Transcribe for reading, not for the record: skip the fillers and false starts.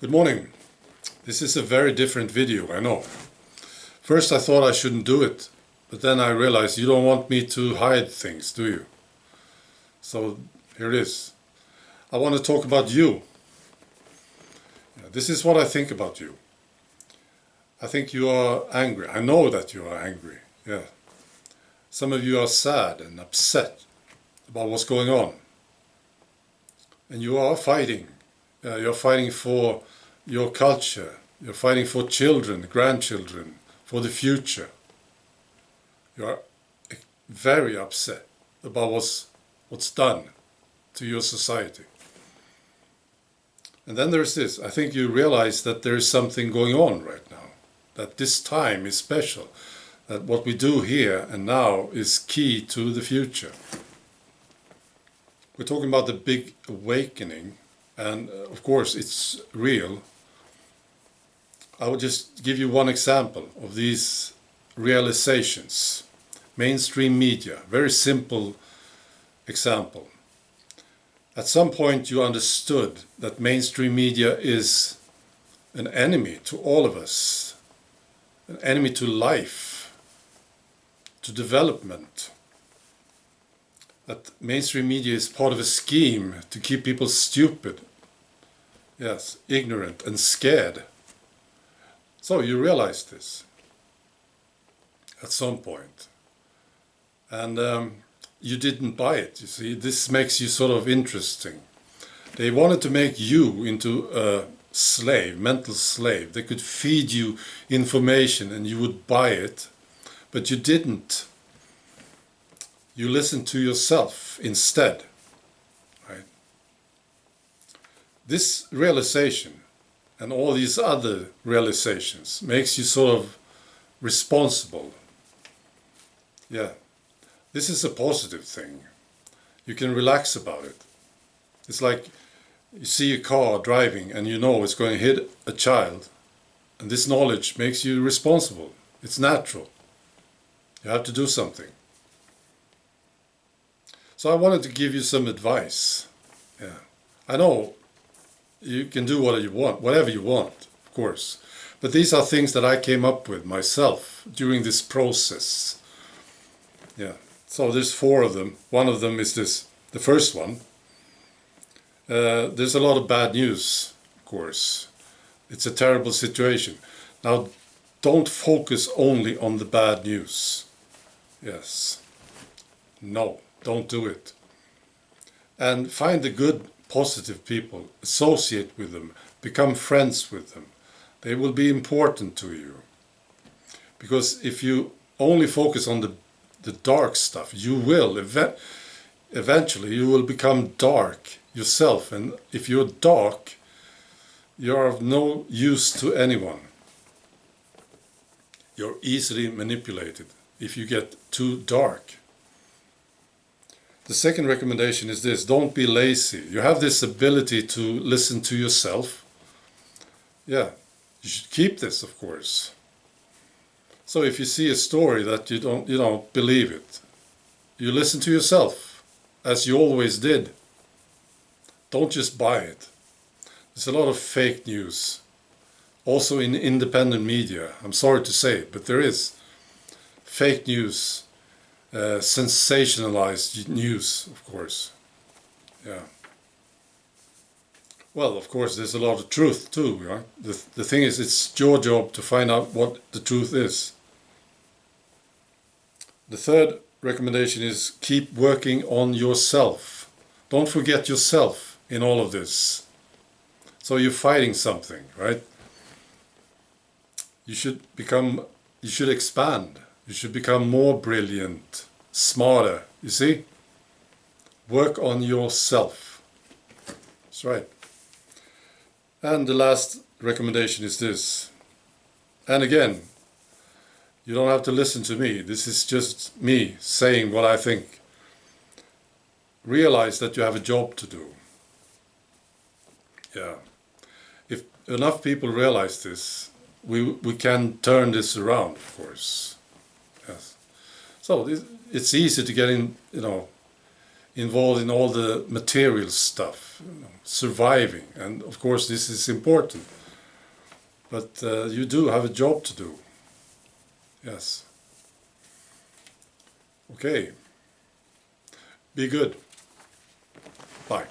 Good morning. This is a very different video, I know. First I thought I shouldn't do it, but then I realized you don't want me to hide things, do you? So here it is. I want to talk about you. This is what I think about you. I think you are angry. I know that you are angry. Yeah. Some of you are sad and upset about what's going on. And you are fighting. You're fighting for your culture. You're fighting for children, grandchildren, for the future. You are very upset about what's done to your society. And then there's this. I think you realize that there is something going on right now. That this time is special. That what we do here and now is key to the future. We're talking about the big awakening. And of course it's real. I will just give you one example of these realizations. Mainstream media, very simple example. At some point you understood that mainstream media is an enemy to all of us, an enemy to life, to development. That mainstream media is part of a scheme to keep people stupid, yes, ignorant and scared. So you realize this at some point. And you didn't buy it, you see. This makes you sort of interesting. They wanted to make you into a slave, mental slave. They could feed you information and you would buy it, but you didn't. You listen to yourself instead, right? This realization and all these other realizations makes you sort of responsible. Yeah, this is a positive thing. You can relax about it. It's like you see a car driving and you know it's going to hit a child, and this knowledge makes you responsible. It's natural. You have to do something. So I wanted to give you some advice. Yeah, I know you can do whatever you want, of course. But these are things that I came up with myself during this process. Yeah, so there's 4 of them. One of them is this, the first one. There's a lot of bad news, of course. It's a terrible situation. Now, don't focus only on the bad news. Yes. No. Don't do it. And find the good, positive people. Associate with them. Become friends with them. They will be important to you. Because if you only focus on the dark stuff, you will eventually you will become dark yourself. And if you're dark, you're of no use to anyone. You're easily manipulated if you get too dark. The second recommendation is this: don't be lazy. You have this ability to listen to yourself. Yeah, you should keep this, of course. So if you see a story that you don't believe it, you listen to yourself, as you always did. Don't just buy it. There's a lot of fake news, also in independent media. I'm sorry to say it, but there is fake news. Sensationalized news, of course. Yeah. Well, of course, there's a lot of truth too, right? The thing is, it's your job to find out what the truth is. The third recommendation is keep working on yourself. Don't forget yourself in all of this. So you're fighting something, right? You should expand. You should become more brilliant, smarter, you see? Work on yourself. That's right. And the last recommendation is this. And again, you don't have to listen to me. This is just me saying what I think. Realize that you have a job to do. Yeah. If enough people realize this, we can turn this around, of course. Yes. So it's easy to get involved in all the material stuff, surviving. And of course this is important. But you do have a job to do. Yes. Okay. Be good. Bye.